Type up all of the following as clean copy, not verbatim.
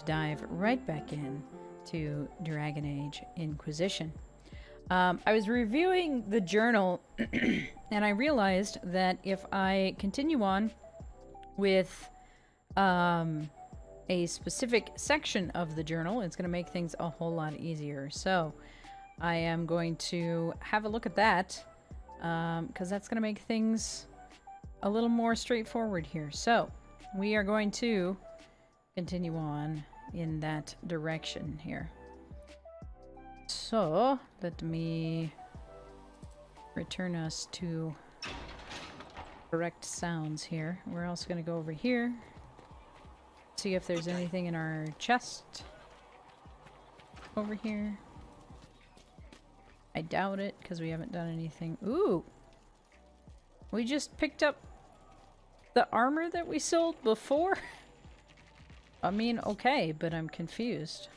to dive right back in to Dragon Age Inquisition. I was reviewing the journal and I realized that if I continue on with a specific section of the journal, it's going to make things a whole lot easier. So I am going to have a look at that because that's going to make things a little more straightforward here. So we are going to continue on in that direction here. So let me return us to correct sounds here. We're also going to go over here, see if there's anything in our chest over here. I doubt it because we haven't done anything. Ooh! We just picked up the armor that we sold before? I mean, okay, but I'm confused.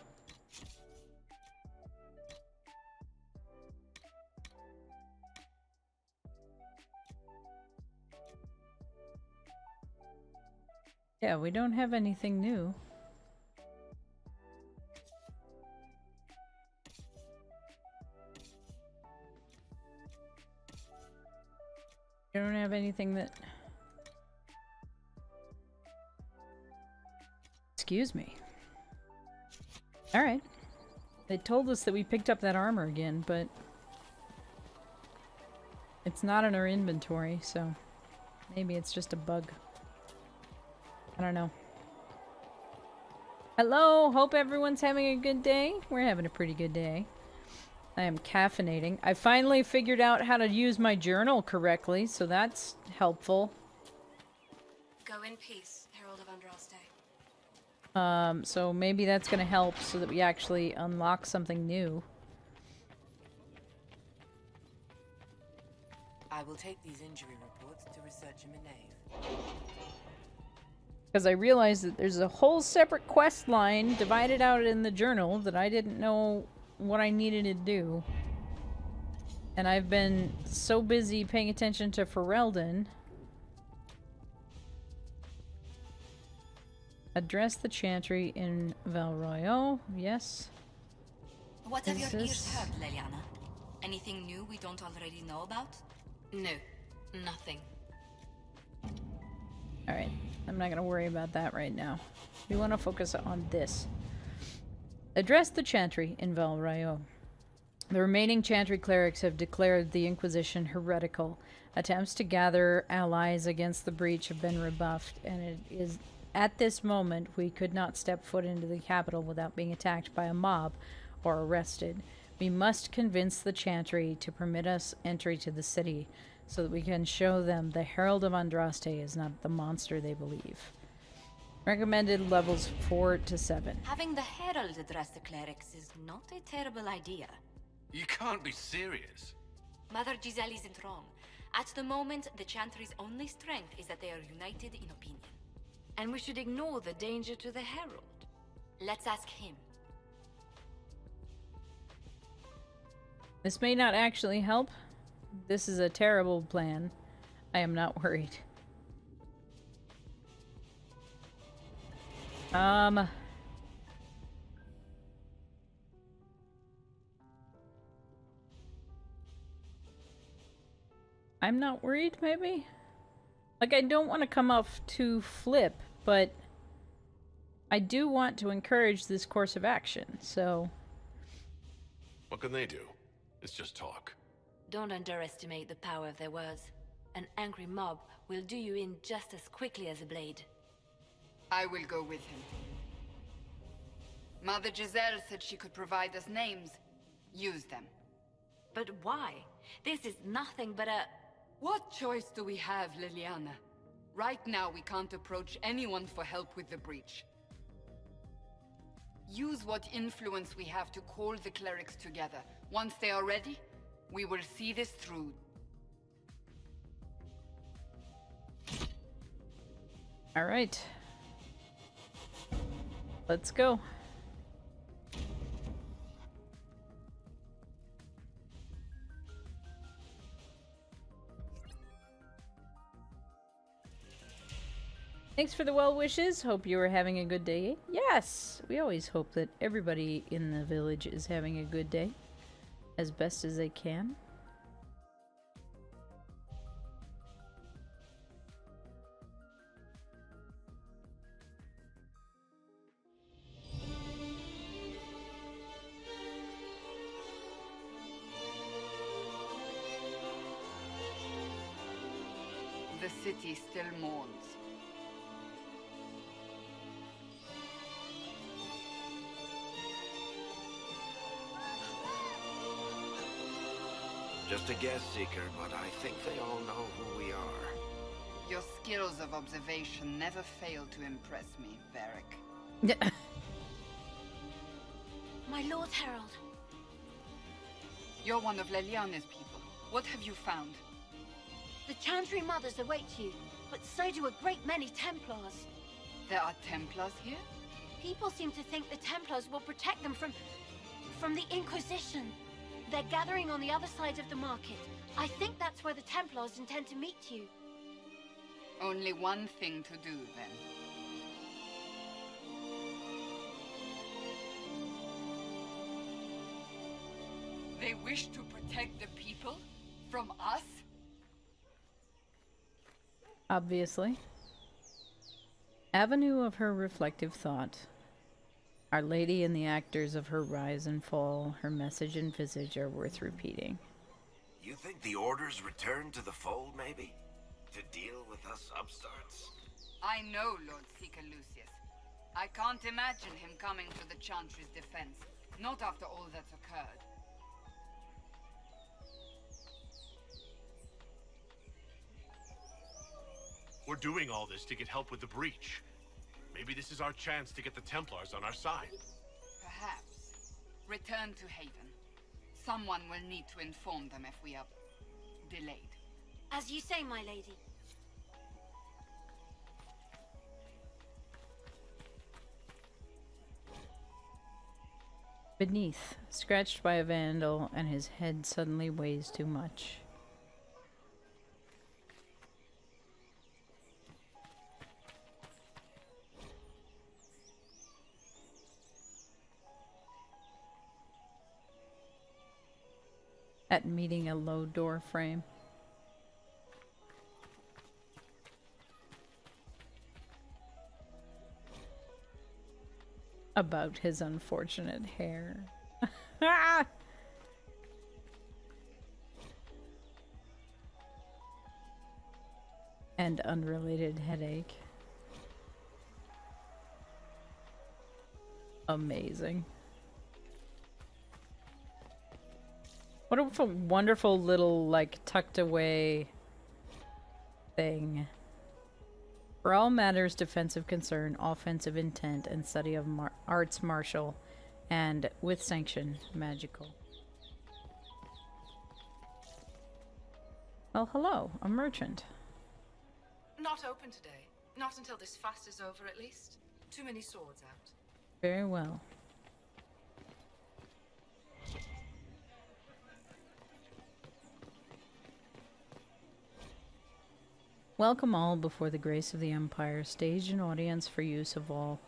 Yeah, we don't have anything new. You don't have anything that... Excuse me. Alright. They told us that we picked up that armor again, but... it's not in our inventory, so... maybe it's just a bug. I don't know. Hello! Hope everyone's having a good day. We're having a pretty good day. I am caffeinating. I finally figured out how to use my journal correctly, so that's helpful. Go in peace, Herald of Andraste. So maybe that's gonna help so that we actually unlock something new. I will take these injury reports to research in Minave. Because I realized that there's a whole separate quest line divided out in the journal that I didn't know what I needed to do. And I've been so busy paying attention to Ferelden. Address the Chantry in Valroyo. Yes. What have your ears heard, Leliana? Anything new we don't already know about? No, nothing. Alright, I'm not gonna worry about that right now. We want to focus on this. Address the Chantry in Valroyo. The remaining Chantry clerics have declared the Inquisition heretical. Attempts to gather allies against the breach have been rebuffed, and it is at this moment we could not step foot into the capital without being attacked by a mob or arrested. We must convince the Chantry to permit us entry to the city so that we can show them the Herald of Andraste is not the monster they believe. Recommended levels 4 to 7. Having the Herald address the clerics is not a terrible idea. You can't be serious. Mother Giselle isn't wrong. At the moment, the Chantry's only strength is that they are united in opinion. And we should ignore the danger to the Herald. Let's ask him. This may not actually help. This is a terrible plan. I am not worried. I'm not worried, maybe? Like, I don't want to come off too flip, but I do want to encourage this course of action, so... What can they do? It's just talk. Don't underestimate the power of their words. An angry mob will do you in just as quickly as a blade. I will go with him. Mother Giselle said she could provide us names. Use them. But why? This is nothing but a... What choice do we have, Leliana? Right now we can't approach anyone for help with the breach. Use what influence we have to call the clerics together. Once they are ready, we will see this through. All right. Let's go. Thanks for the well wishes. Hope you are having a good day. Yes, we always hope that everybody in the village is having a good day as best as they can. The city still mourns. Just a guess, Seeker, but I think they all know who we are. Your skills of observation never fail to impress me, Varric. My Lord Herald. You're one of Leliane's people. What have you found? The Chantry Mothers await you, but so do a great many Templars. There are Templars here? People seem to think the Templars will protect them from the Inquisition. They're gathering on the other side of the market. I think that's where the Templars intend to meet you. Only one thing to do, then. They wish to protect the people? From us? Obviously. Avenue of her reflective thought. Our Lady and the actors of her rise and fall, her message and visage are worth repeating. You think the Order's return to the fold, maybe? To deal with us upstarts? I know Lord Seeker Lucius. I can't imagine him coming to the Chantry's defense. Not after all that's occurred. We're doing all this to get help with the breach. Maybe this is our chance to get the Templars on our side. Perhaps. Return to Haven. Someone will need to inform them if we are delayed. As you say, my lady. Beneath, scratched by a vandal, and his head suddenly weighs too much. At meeting a low door frame. About his unfortunate hair. And unrelated headache. Amazing. What a wonderful little, like, tucked away thing. For all matters defensive concern, offensive intent, and study of arts martial, and with sanction, magical. Well, hello, a merchant. Not open today. Not until this fast is over, at least. Too many swords out. Very well. Welcome all before the grace of the Empire, stage and audience for use of all.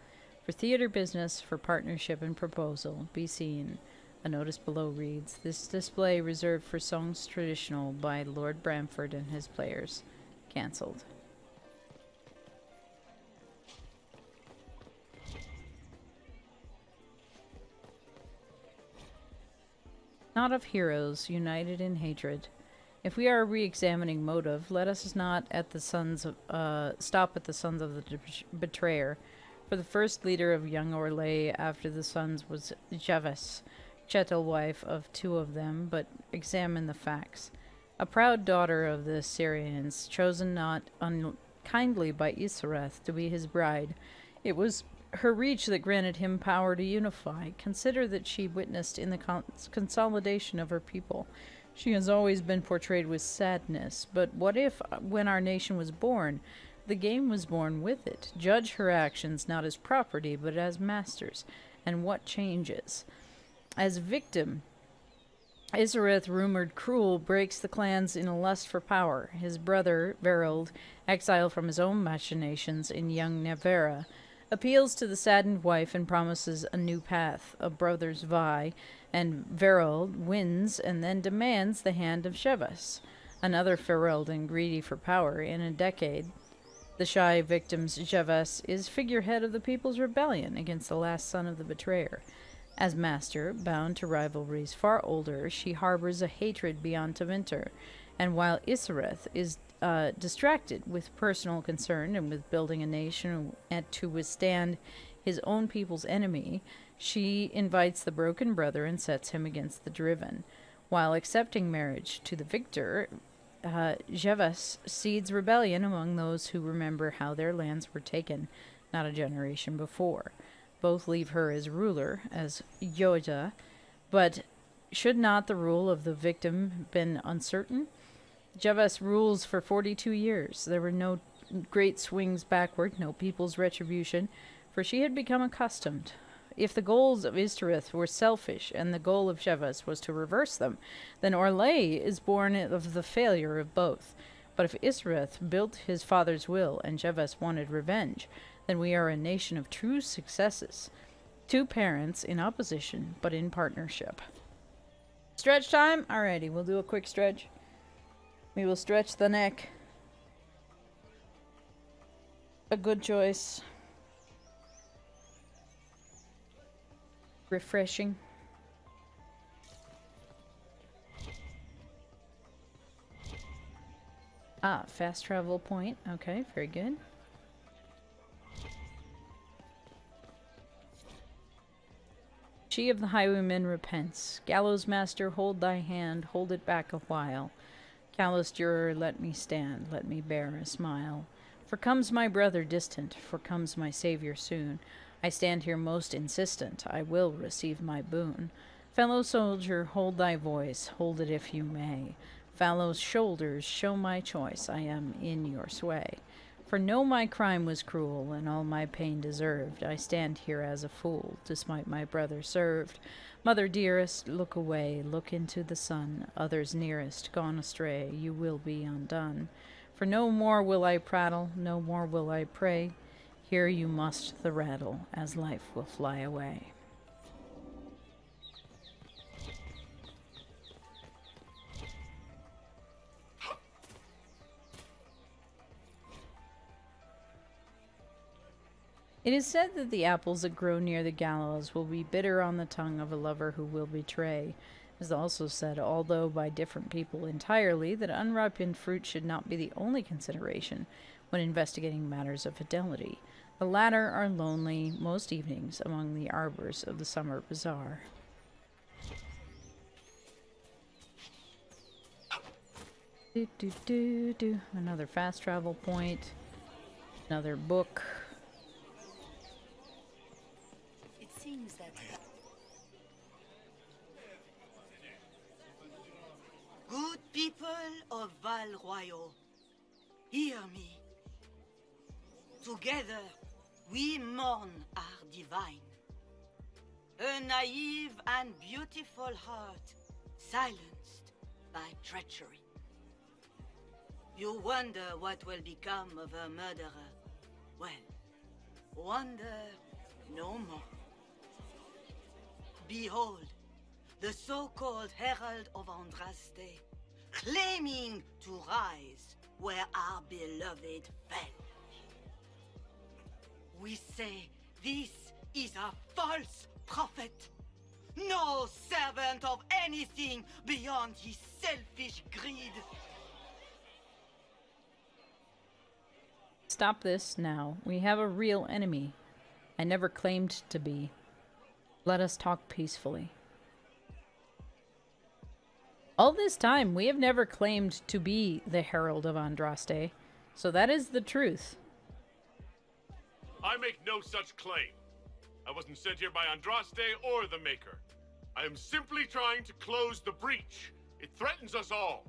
For theater business, for partnership and proposal, be seen. A notice below reads, this display reserved for songs traditional by Lord Bramford and his players. Cancelled. Not of heroes, united in hatred. If we are re-examining motive, let us not at the stop at the sons of the betrayer. For the first leader of young Orlais after the sons was Javis, chattel wife of two of them, but examine the facts. A proud daughter of the Syrians, chosen not unkindly by Isareth to be his bride. It was her reach that granted him power to unify. Consider that she witnessed in the consolidation of her people. She has always been portrayed with sadness, but what if, when our nation was born, the game was born with it? Judge her actions not as property, but as masters. And what changes? As victim, Isareth, rumored cruel, breaks the clans in a lust for power. His brother, Verold, exiled from his own machinations in young Nevera, appeals to the saddened wife and promises a new path. A brothers vie, and Verold wins and then demands the hand of Shevas, another Ferelden greedy for power. In a decade, the shy victim's Shevas is figurehead of the people's rebellion against the last son of the betrayer. As master, bound to rivalries far older, she harbors a hatred beyond Tevinter, and while Isareth is distracted with personal concern and with building a nation to withstand his own people's enemy, she invites the broken brother and sets him against the driven. While accepting marriage to the victor, Jevas seeds rebellion among those who remember how their lands were taken not a generation before. Both leave her as ruler, as Yoda, but should not the rule of the victim been uncertain? Jevas rules for 42 years. There were no great swings backward, no people's retribution, for she had become accustomed. If the goals of Istareth were selfish and the goal of Jevas was to reverse them, then Orlais is born of the failure of both. But if Istareth built his father's will and Jevas wanted revenge, then we are a nation of true successes. Two parents in opposition, but in partnership. Stretch time? Alrighty, we'll do a quick stretch. We will stretch the neck. A good choice. Refreshing. Ah, fast travel point. Okay, very good. She of the highwaymen repents. Gallows master, hold thy hand, hold it back a while. Callous juror, let me stand, let me bear a smile. For comes my brother distant, for comes my savior soon. I stand here most insistent, I will receive my boon. Fellow soldier, hold thy voice, hold it if you may. Fallow shoulders, show my choice, I am in your sway. For know my crime was cruel, and all my pain deserved. I stand here as a fool, to smite my brother served. Mother dearest, look away, look into the sun. Others nearest, gone astray, you will be undone. For no more will I prattle, no more will I pray. Here you must the rattle, as life will fly away. It is said that the apples that grow near the gallows will be bitter on the tongue of a lover who will betray. It is also said, although by different people entirely, that unripened fruit should not be the only consideration when investigating matters of fidelity. The latter are lonely most evenings among the arbors of the summer bazaar. Another fast travel point. Another book. Seems that Good people of Val Royal, hear me. Together, we mourn our divine. A naive and beautiful heart, silenced by treachery. You wonder what will become of a murderer. Well, wonder no more. Behold, the so-called Herald of Andraste, claiming to rise where our beloved fell. We say this is a false prophet, no servant of anything beyond his selfish greed. Stop this now. We have a real enemy. I never claimed to be. Let us talk peacefully. All this time, we have never claimed to be the Herald of Andraste, so that is the truth. I make no such claim. I wasn't sent here by Andraste or the Maker. I am simply trying to close the breach. It threatens us all.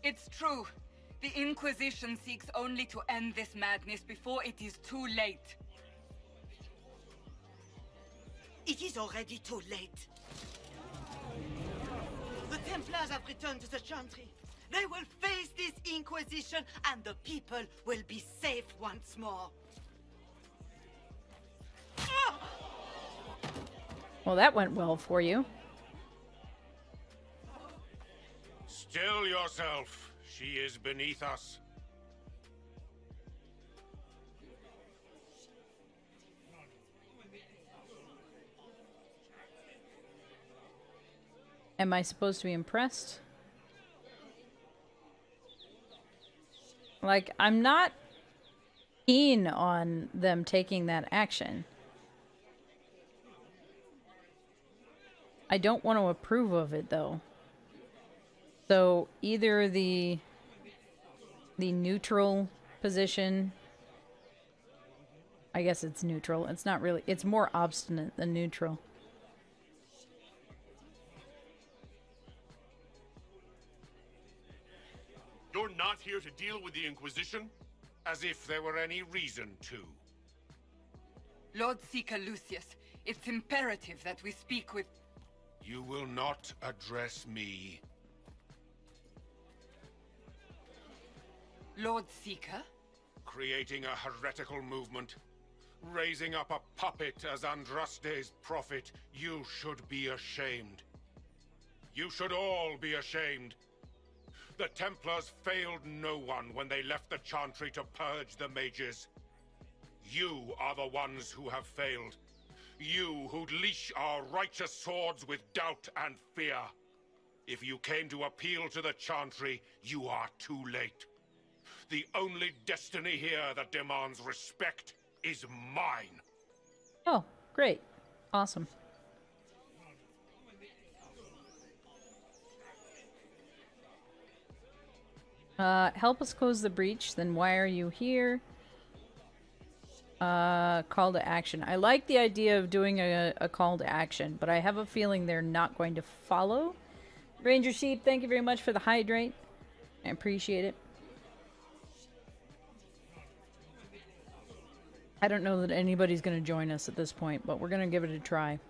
It's true. The Inquisition seeks only to end this madness before it is too late. It is already too late. The Templars have returned to the Chantry. They will face this Inquisition, and the people will be safe once more. Well, that went well for you. Still yourself. She is beneath us. Am I supposed to be impressed? Like, I'm not keen on them taking that action. I don't want to approve of it, though. So, either the neutral position... I guess it's neutral. It's not really... It's more obstinate than neutral. You're not here to deal with the Inquisition? As if there were any reason to. Lord Seeker Lucius, it's imperative that we speak with... You will not address me. Lord Seeker? Creating a heretical movement. Raising up a puppet as Andraste's prophet. You should be ashamed. You should all be ashamed. The Templars failed no one when they left the Chantry to purge the mages. You are the ones who have failed. You who'd leash our righteous swords with doubt and fear. If you came to appeal to the Chantry, you are too late. The only destiny here that demands respect is mine. Oh, great. Awesome. Help us close the breach, then why are you here? Call to action. I like the idea of doing a call to action, but I have a feeling they're not going to follow. Ranger Sheep, thank you very much for the hydrate. I appreciate it. I don't know that anybody's going to join us at this point, but we're going to give it a try.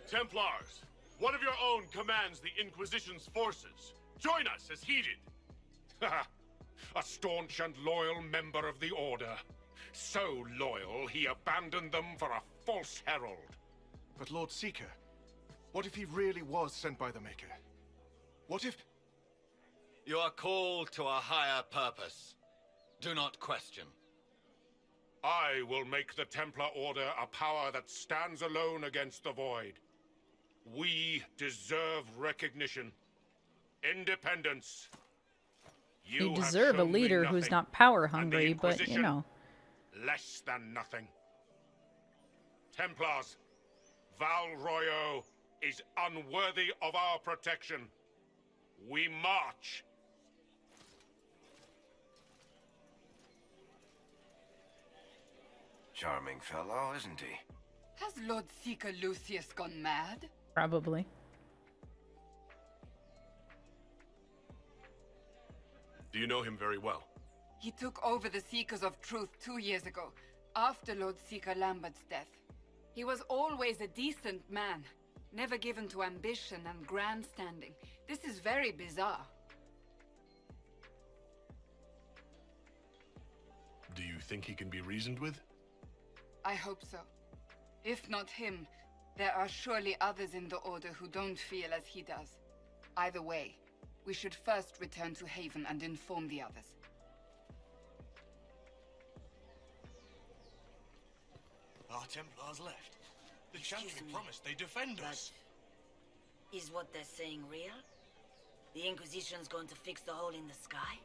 Templars, one of your own commands the Inquisition's forces. Join us as he did. A staunch and loyal member of the Order. So loyal, he abandoned them for a false herald. But Lord Seeker, what if he really was sent by the Maker? What if... You are called to a higher purpose. Do not question. I will make the Templar Order a power that stands alone against the Void. We deserve recognition. Independence. You deserve a leader who's not power hungry, but, you know. Less than nothing. Templars, Val Royo is unworthy of our protection. We march. Charming fellow, isn't he? Has Lord Seeker Lucius gone mad? Probably. Do you know him very well? He took over the Seekers of Truth 2 years ago, after Lord Seeker Lambert's death. He was always a decent man, never given to ambition and grandstanding. This is very bizarre. Do you think he can be reasoned with? I hope so. If not him, there are surely others in the Order who don't feel as he does. Either way, we should first return to Haven and inform the others. Our Templars left. The Chantry promised they'd defend us. Is what they're saying real? The Inquisition's going to fix the hole in the sky?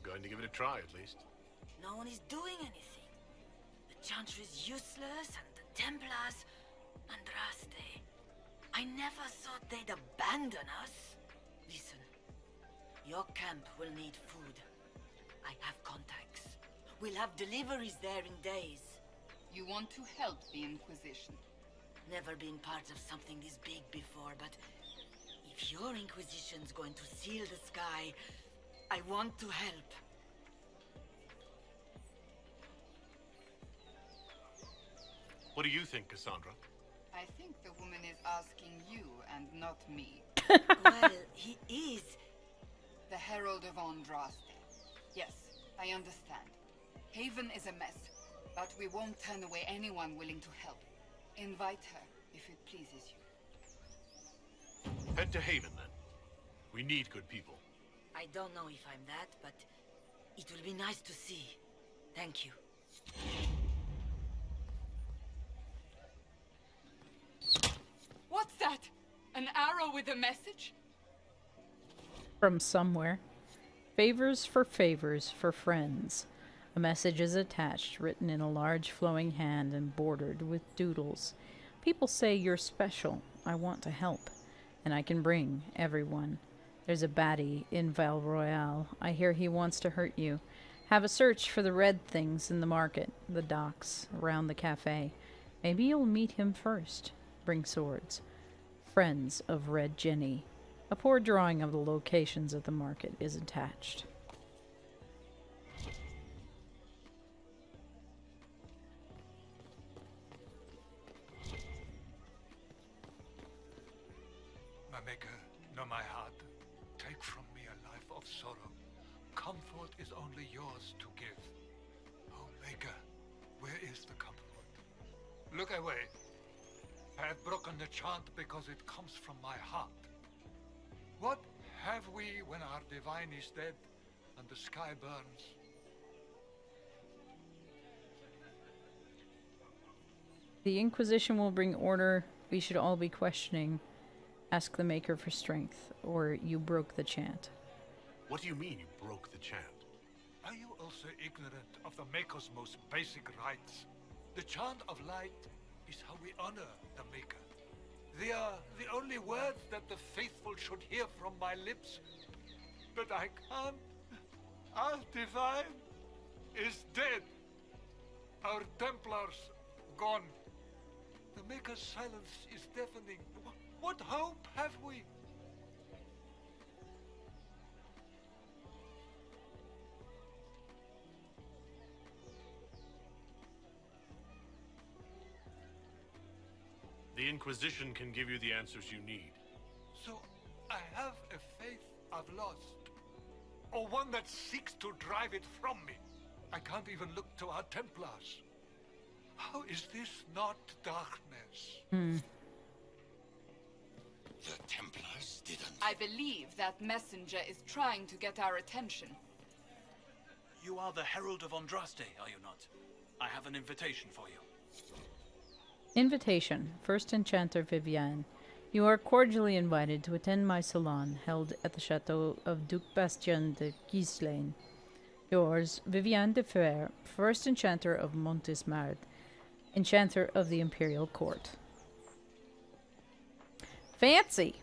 Going to give it a try, at least. No one is doing anything. The Chantry's useless, and the Templars... Andraste. I never thought they'd abandon us. Listen, your camp will need food. I have contacts. We'll have deliveries there in days. You want to help the Inquisition? Never been part of something this big before, but if your Inquisition's going to seal the sky, I want to help. What do you think, Cassandra? I think the woman is asking you and not me. Well, he is. The Herald of Andraste. Yes, I understand. Haven is a mess, but we won't turn away anyone willing to help. Invite her, if it pleases you. Head to Haven, then. We need good people. I don't know if I'm that, but it will be nice to see. Thank you. What's that? An arrow with a message? From somewhere. Favors for friends. A message is attached, written in a large flowing hand and bordered with doodles. People say you're special. I want to help. And I can bring everyone. There's a baddie in Val Royale. I hear he wants to hurt you. Have a search for the red things in the market, the docks, around the cafe. Maybe you'll meet him first. Bring swords. Friends of Red Jenny. A poor drawing of the locations of the market is attached. My maker, know my heart. Take from me a life of sorrow. Comfort is only yours to give. Oh, maker, where is the comfort? Look away. I have broken the chant because it comes from my heart. What have we when our divine is dead and the sky burns? The Inquisition will bring order. We should all be questioning. Ask the Maker for strength, or you broke the chant. What do you mean you broke the chant? Are you also ignorant of the Maker's most basic rites? The chant of light is how we honor the Maker. They are the only words that the faithful should hear from my lips. But I can't. Our divine is dead. Our Templars gone. The Maker's silence is deafening. What hope have we? The Inquisition can give you the answers you need. So I have a faith I've lost. Or one that seeks to drive it from me. I can't even look to our Templars. How is this not darkness? The Templars didn't. I believe that messenger is trying to get our attention. You are the Herald of Andraste, are you not? I have an invitation for you. Invitation. First Enchanter Vivienne. You are cordially invited to attend my salon held at the chateau of Duc Bastien de Gislaine. Yours, Vivienne de Fer, First Enchanter of Montismard, Enchanter of the Imperial Court. Fancy!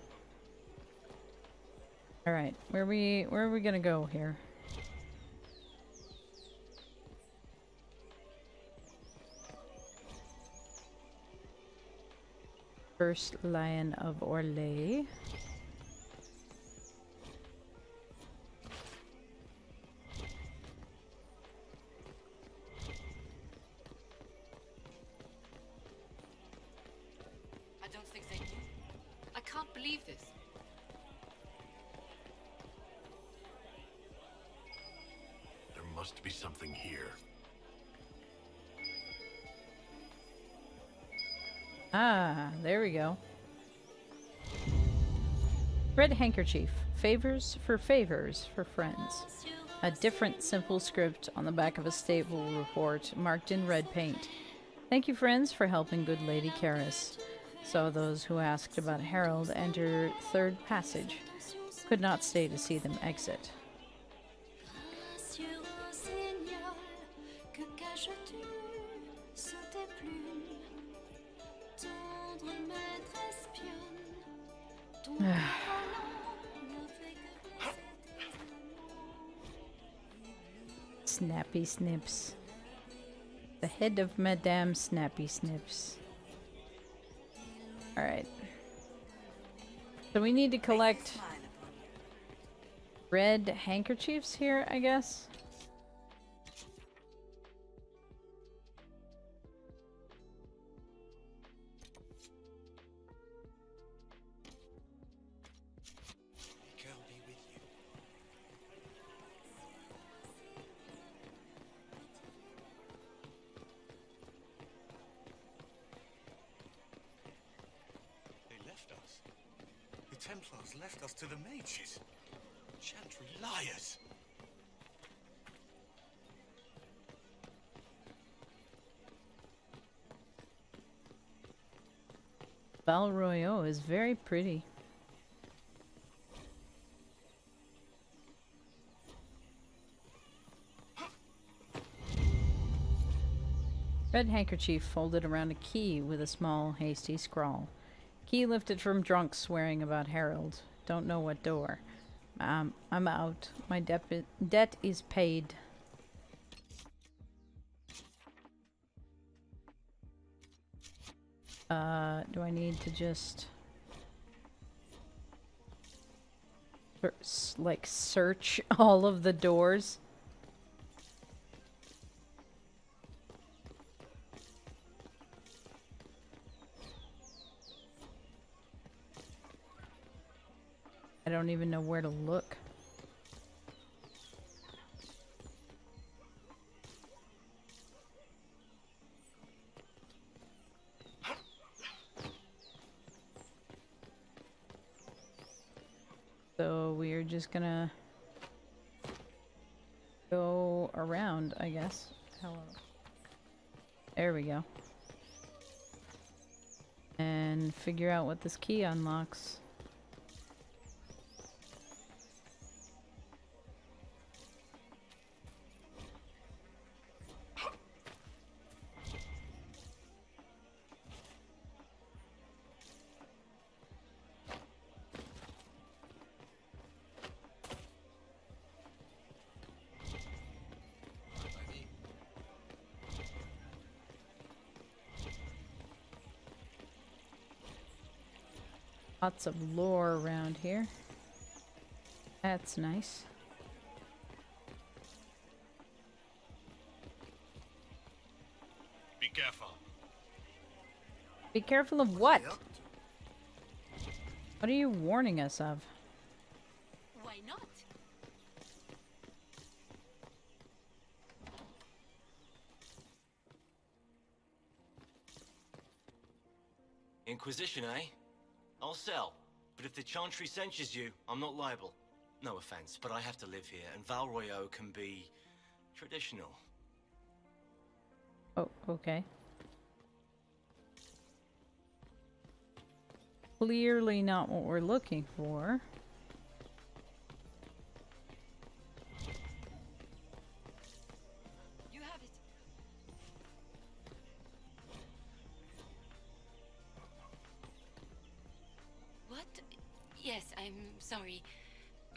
Alright, where are we gonna go here? First Lion of Orlais. I don't think they knew. I can't believe this. There must be something here. Ah, there we go. Red handkerchief. Favors for friends. A different simple script on the back of a stable report marked in red paint. Thank you, friends, for helping good Lady Karis. So those who asked about Harold enter third passage. Could not stay to see them exit. Snappy Snips. The head of Madame Snappy Snips. Alright. So we need to collect red handkerchiefs here, I guess? Templars left us to the mages. Chantry liars. Val Royeaux is very pretty. Red handkerchief folded around a key with a small, hasty scrawl. Key lifted from drunk swearing about Harold. Don't know what door. I'm out. My debt is paid. Do I need to just... like, search all of the doors? I don't even know where to look. So we're just gonna go around, I guess. Hello. There we go. And figure out what this key unlocks. Lots of lore around here. That's nice. Be careful. Be careful of what? What are you warning us of? Why not? Inquisition, eh? I'll sell. But if the Chantry censures you, I'm not liable. No offense, but I have to live here, and Val Royeaux can be... traditional. Oh, okay. Clearly not what we're looking for. You have it. What? Yes, I'm sorry.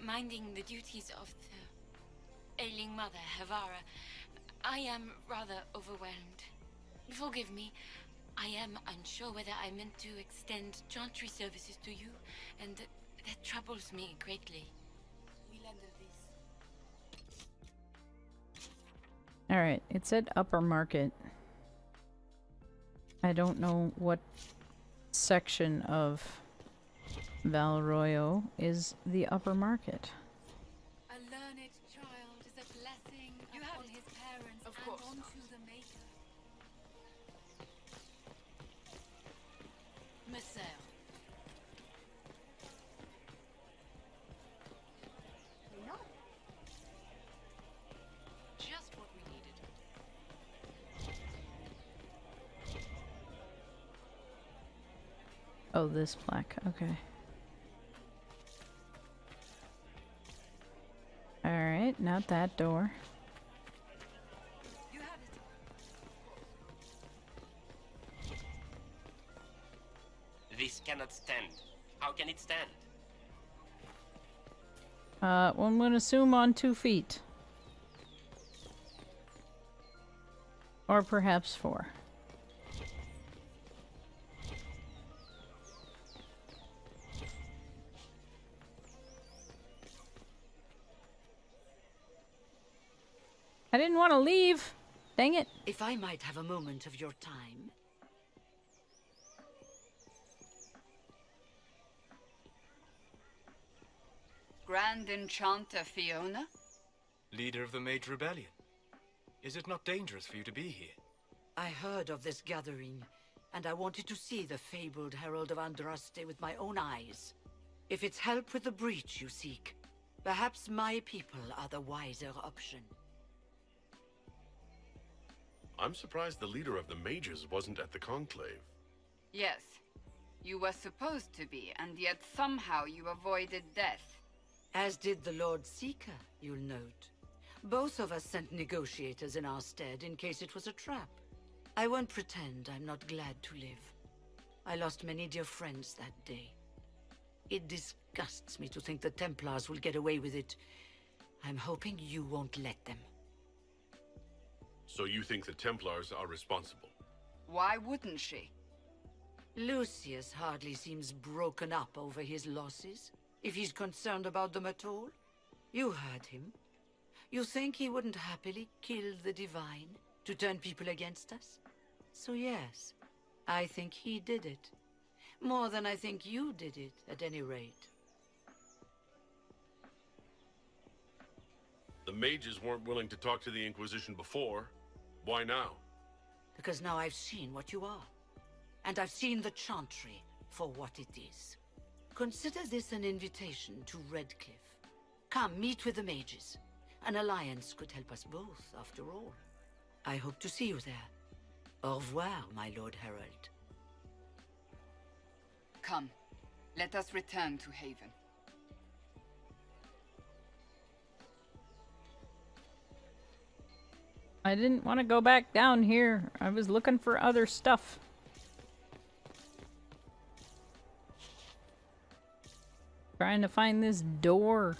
Minding the duties of the ailing mother, Havara. I am rather overwhelmed. Forgive me. I am unsure whether I meant to extend chantry services to you, and that troubles me greatly. We'll handle this. Alright, it said upper market. I don't know what section of Val Royeaux is the upper market. A learned child is a blessing upon his parents and onto the Maker. Messer. Just what we needed. Oh, this plaque. Okay. Alright, not that door. You have it. This cannot stand. How can it stand? Well, I'm gonna assume on 2 feet. Or perhaps 4. I didn't want to leave. Dang it. If I might have a moment of your time. Grand Enchanter Fiona? Leader of the Mage Rebellion. Is it not dangerous for you to be here? I heard of this gathering, and I wanted to see the fabled Herald of Andraste with my own eyes. If it's help with the breach you seek, perhaps my people are the wiser option. I'm surprised the leader of the mages wasn't at the conclave. Yes. You were supposed to be, and yet somehow you avoided death. As did the Lord Seeker, you'll note. Both of us sent negotiators in our stead in case it was a trap. I won't pretend I'm not glad to live. I lost many dear friends that day. It disgusts me to think the Templars will get away with it. I'm hoping you won't let them. So you think the Templars are responsible? Why wouldn't she? Lucius hardly seems broken up over his losses, if he's concerned about them at all. You heard him. You think he wouldn't happily kill the Divine to turn people against us? So yes, I think he did it. More than I think you did it, at any rate. The mages weren't willing to talk to the Inquisition before. Why now? Because now I've seen what you are. And I've seen the Chantry for what it is. Consider this an invitation to Redcliffe. Come, meet with the mages. An alliance could help us both, after all. I hope to see you there. Au revoir, my Lord Herald. Come, let us return to Haven. I didn't want to go back down here. I was looking for other stuff. Trying to find this door.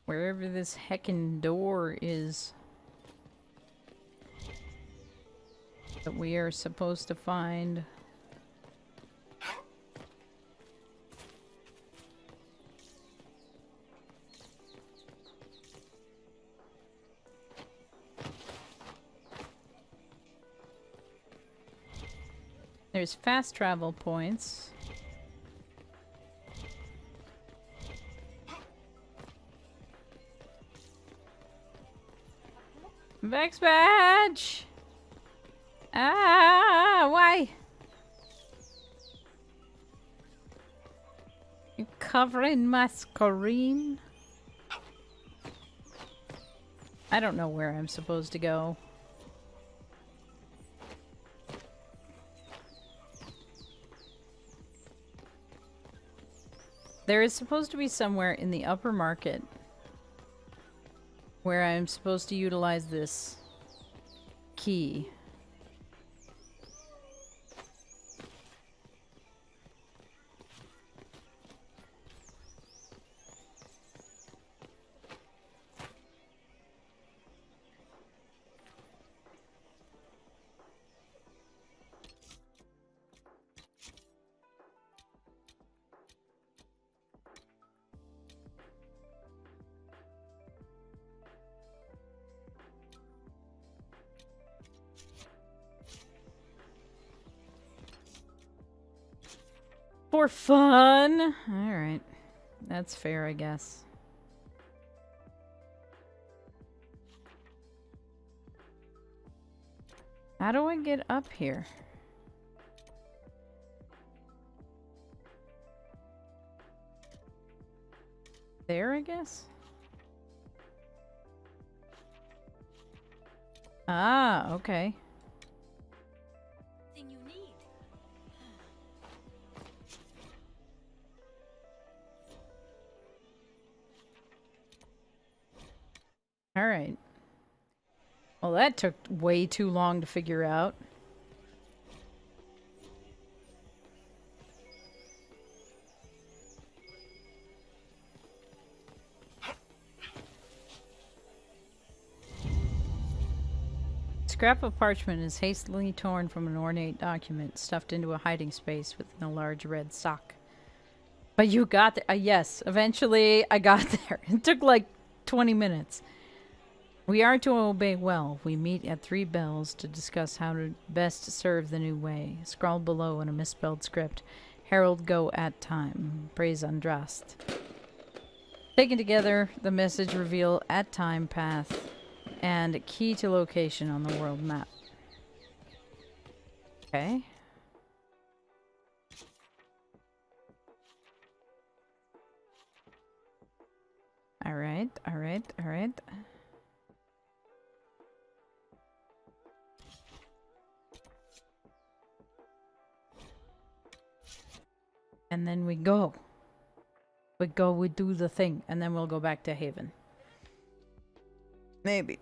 Wherever this heckin' door is. That we are supposed to find. There's fast travel points. Vex badge! Ah, why? You're covering my screen? I don't know where I'm supposed to go. There is supposed to be somewhere in the upper market where I'm supposed to utilize this key. For fun. Alright. That's fair, I guess. How do I get up here? There, I guess? Ah, okay. Thing you need. Alright. Well, that took way too long to figure out. Scrap of parchment is hastily torn from an ornate document, stuffed into a hiding space within a large red sock. But you got there. Yes, eventually I got there. It took like 20 minutes. We are to obey well. We meet at 3 bells to discuss how to best serve the new way. Scrawled below in a misspelled script. Herald go at time. Praise Andrast. Taken together, the message reveal at time path and key to location on the world map. Okay. Alright, alright, alright. And then we go. We do the thing, and then we'll go back to Haven. Maybe.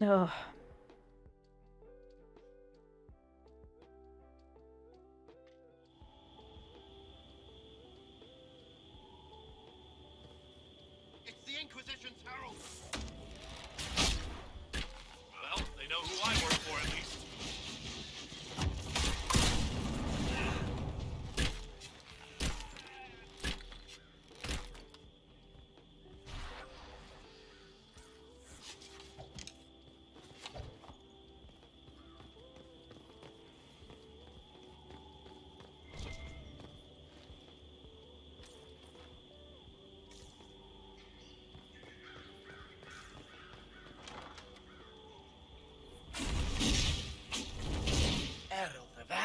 Ugh. It's the Inquisition's herald. Well, they know who I work for at least.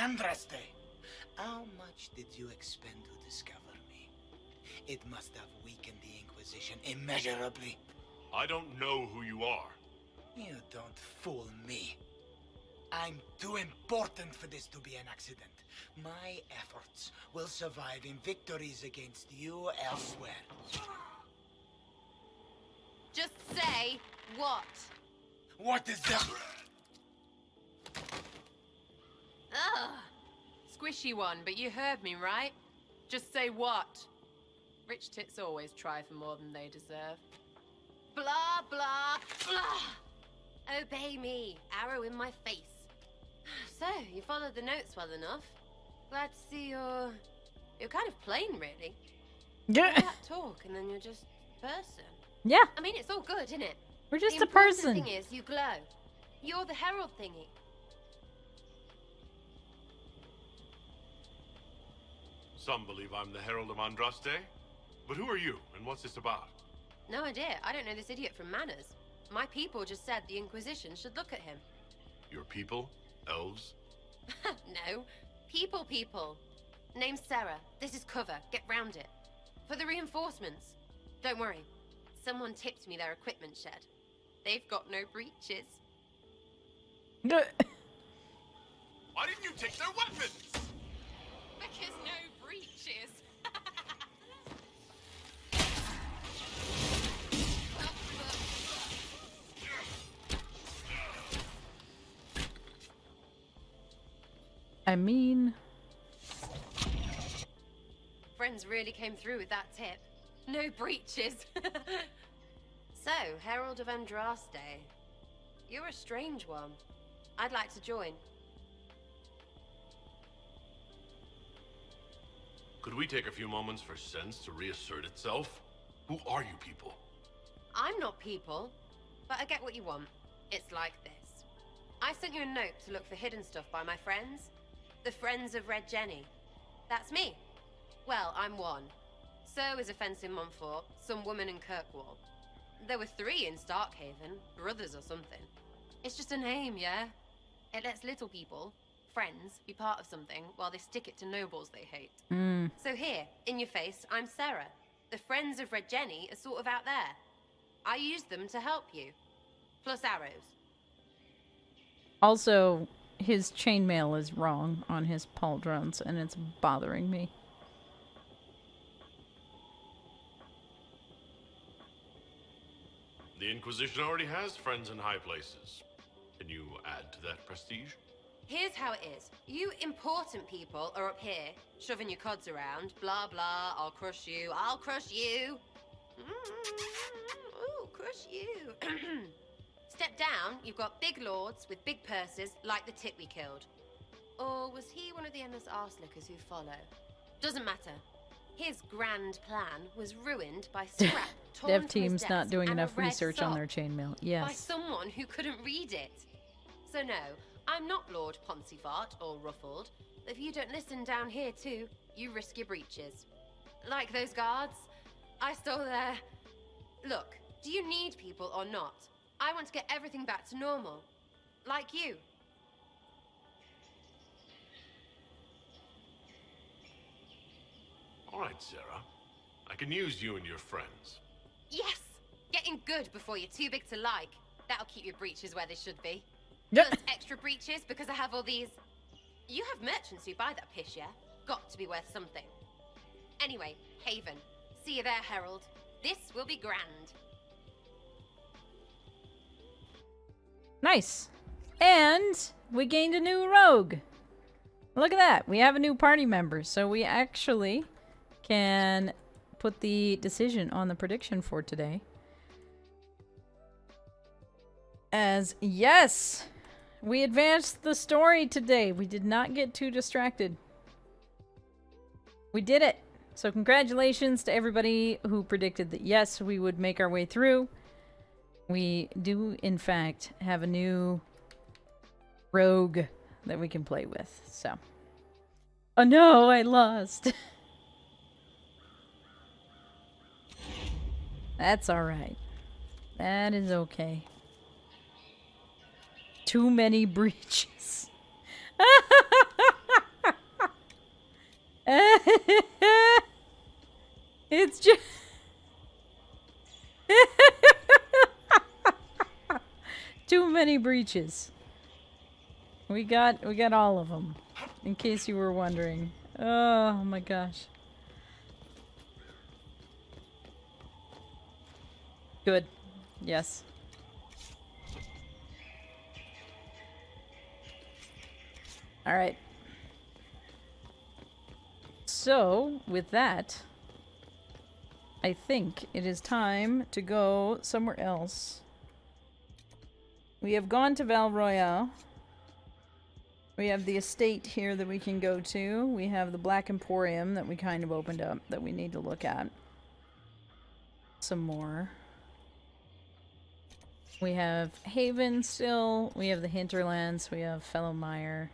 Andraste, how much did you expend to discover me? It must have weakened the Inquisition immeasurably. I don't know who you are. You don't fool me. I'm too important for this to be an accident. My efforts will survive in victories against you elsewhere. Just say what? What is that? Ugh. Squishy one, but you heard me, right? Just say what? Rich tits always try for more than they deserve. Blah, blah, blah! Obey me. Arrow in my face. So, you followed the notes well enough. Glad to see you're kind of plain, really. Yeah. All that talk, and then you're just a person. Yeah. I mean, it's all good, isn't it? We're just the a person. The thing is, you glow. You're the herald thingy. Some believe I'm the Herald of Andraste. But who are you, and what's this about? No idea. I don't know this idiot from Manners. My people just said the Inquisition should look at him. Your people? Elves? No. People. Name's Sarah. This is cover. Get round it. For the reinforcements. Don't worry. Someone tipped me their equipment shed. They've got no breaches. Why didn't you take their weapons? Because no breaches. I mean... Friends really came through with that tip. No breaches. So, Herald of Andraste. You're a strange one. I'd like to join. Could we take a few moments for sense to reassert itself? Who are you people? I'm not people, but I get what you want. It's like this. I sent you a note to look for hidden stuff by my friends. The Friends of Red Jenny. That's me. Well, I'm one. So is a fence in Montfort, some woman in Kirkwall. There were 3 in Starkhaven, brothers or something. It's just a name, yeah? It lets little people, friends, be part of something while they stick it to nobles they hate. So here, in your face, I'm Sarah. The Friends of Red Jenny are sort of out there. I use them to help you. Plus arrows. Also, his chainmail is wrong on his pauldrons, and it's bothering me. The Inquisition already has friends in high places. Can you add to that prestige? Here's how it is. You important people are up here, shoving your cods around. Blah, blah, I'll crush you. I'll crush you. Ooh, crush you. Step down, you've got big lords with big purses, like the tit we killed. Or was he one of the endless arse-lickers who follow? Doesn't matter. His grand plan was ruined by scrap torn Dev from his team's desk not doing and a enough red research on sock their chainmail. by Yes. someone who couldn't read it. So no, I'm not Lord Poncyfart or Ruffled. If you don't listen down here too, you risk your breeches. Like those guards, I stole their... Look, do you need people or not? I want to get everything back to normal. Like you. All right, Sarah. I can use you and your friends. Yes! Getting good before you're too big to like. That'll keep your breeches where they should be. Yep. Plus extra breeches because I have all these... You have merchants who buy that piss, yeah? Got to be worth something. Anyway, Haven. See you there, Herald. This will be grand. Nice. And we gained a new rogue. Look at that. We have a new party member. So we actually can put the decision on the prediction for today. As yes, we advanced the story today. We did not get too distracted. We did it. So congratulations to everybody who predicted that yes, we would make our way through. We do, in fact, have a new rogue that we can play with. So, oh no, I lost. That's all right. That is okay. Too many breaches. It's just too many breaches. We got all of them. In case you were wondering. Oh my gosh. Good. Yes. All right. So, with that, I think it is time to go somewhere else. We have gone to Val Royale. We have the estate here that we can go to. We have the Black Emporium that we kind of opened up that we need to look at some more. We have Haven still. We have the Hinterlands. We have Fellowmire.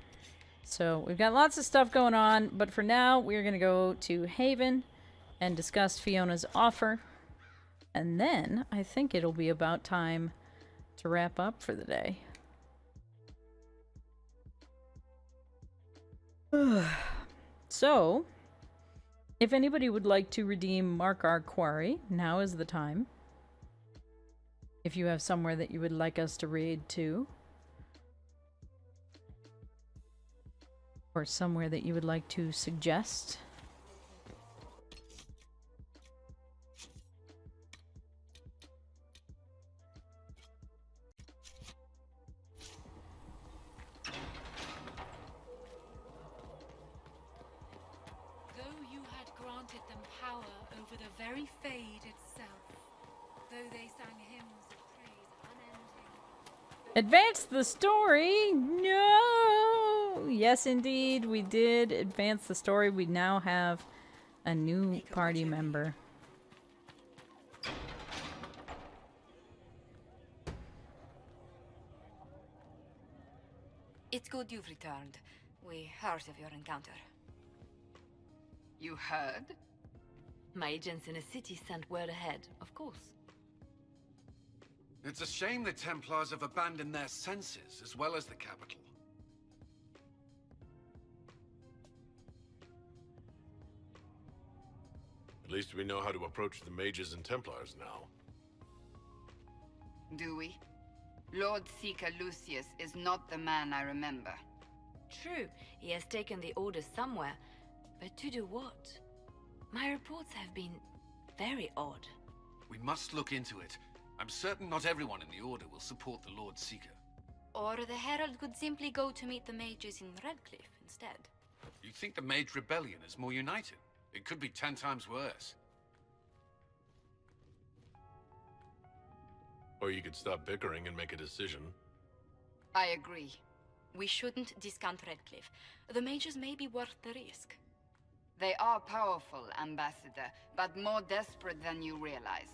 So we've got lots of stuff going on, but for now we're going to go to Haven and discuss Fiona's offer. And then I think it'll be about time to wrap up for the day. So, if anybody would like to redeem Mark Our Quarry, now is the time. If you have somewhere that you would like us to raid to, or somewhere that you would like to suggest. Though you had granted them power over the very Fade itself, though they sang hymns of praise unending. Advance the story? No! Yes, indeed, we did advance the story. We now have a new party member. It's good you've returned. We heard of your encounter. You heard? My agents in the city sent word ahead, of course. It's a shame the Templars have abandoned their senses, as well as the capital. At least we know how to approach the mages and Templars now. Do we? Lord Seeker Lucius is not the man I remember. True, he has taken the order somewhere, but to do what? My reports have been very odd. We must look into it. I'm certain not everyone in the Order will support the Lord Seeker. Or the Herald could simply go to meet the mages in Redcliffe instead. You think the Mage Rebellion is more united? It could be 10 times worse. Or you could stop bickering and make a decision. I agree. We shouldn't discount Redcliffe. The mages may be worth the risk. They are powerful, Ambassador, but more desperate than you realize.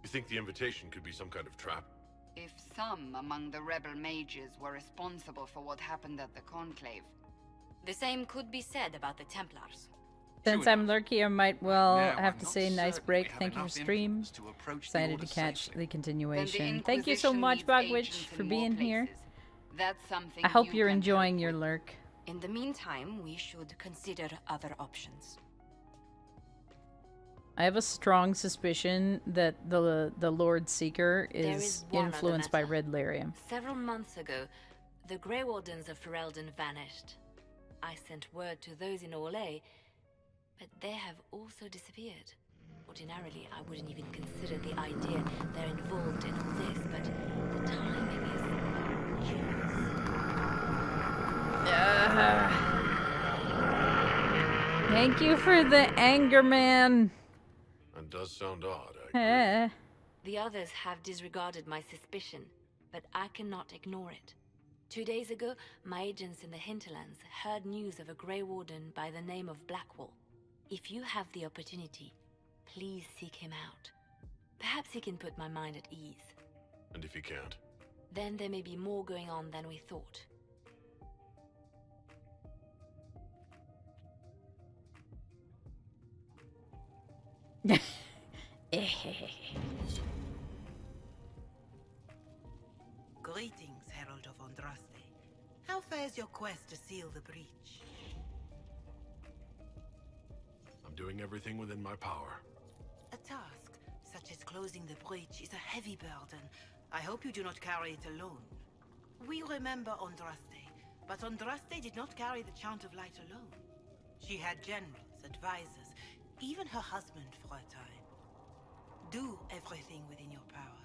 You think the invitation could be some kind of trap? If some among the rebel mages were responsible for what happened at the Conclave. The same could be said about the Templars. Since I'm lurky, I might well have to say nice break. Thank you for stream. Excited to catch the continuation. Thank you so much, Bogwitch, for being here. That's something I hope you you're can enjoying your lurk. In the meantime, we should consider other options. I have a strong suspicion that the Lord Seeker There is one influenced other by matter. Red Lyrium. Several months ago, the Grey Wardens of Ferelden vanished. I sent word to those in Orlais, but they have also disappeared. Ordinarily, I wouldn't even consider the idea they're involved in all this, but the timing is Thank you for the anger, man. That does sound odd. The others have disregarded my suspicion, but I cannot ignore it. 2 days ago, my agents in the hinterlands heard news of a Grey Warden by the name of Blackwall. If you have the opportunity, please seek him out. Perhaps he can put my mind at ease. And if he can't? Then there may be more going on than we thought. Greetings, Herald of Andraste. How fares your quest to seal the breach? I'm doing everything within my power. A task such as closing the breach is a heavy burden. I hope you do not carry it alone. We remember Andraste, but Andraste did not carry the Chant of Light alone. She had generals, advisors, even her husband for a time. Do everything within your power,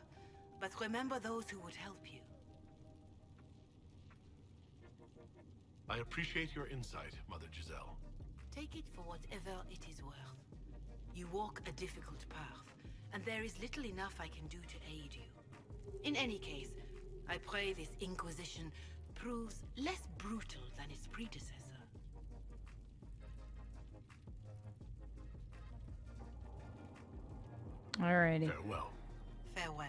but remember those who would help you. I appreciate your insight, Mother Giselle. Take it for whatever it is worth. You walk a difficult path, and there is little enough I can do to aid you. In any case, I pray this Inquisition proves less brutal than its predecessor. Alrighty. Farewell. Farewell.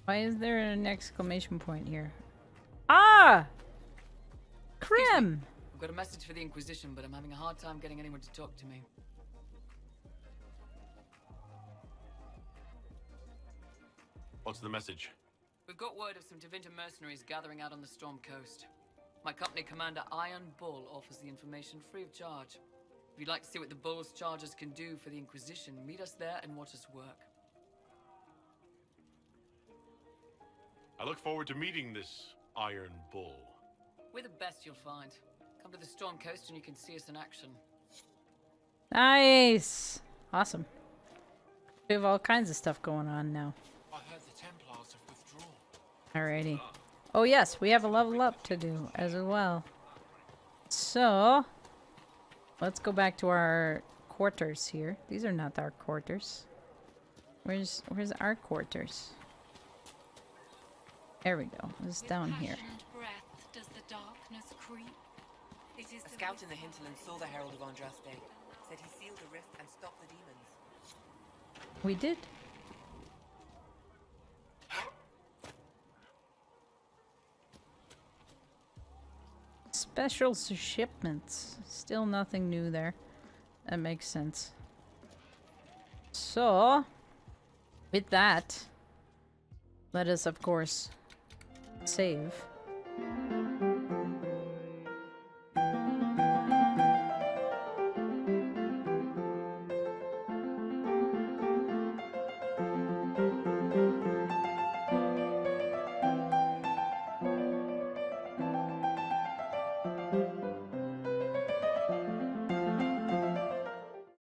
Why is there an exclamation point here? Ah! Krim! I've got a message for the Inquisition, but I'm having a hard time getting anyone to talk to me. What's the message? We've got word of some Tevinter mercenaries gathering out on the Storm Coast. My company commander, Iron Bull, offers the information free of charge. If you'd like to see what the Bull's charges can do for the Inquisition, meet us there and watch us work. I look forward to meeting this Iron Bull. We're the best you'll find. Come to the Storm Coast and you can see us in action. Nice! Awesome. We have all kinds of stuff going on now. I heard the Templars have withdrawn. Alrighty. Oh yes, we have a level up to do as well. So, let's go back to our quarters here. These are not our quarters. Where's our quarters? There we go. It's down here. Breath does the darkness creep. It is A scout in the hinterland saw the Herald of Andraste. Said he sealed the rift and stopped the demons. We did. Special shipments. Still nothing new there. That makes sense. So, with that, let us, of course, save.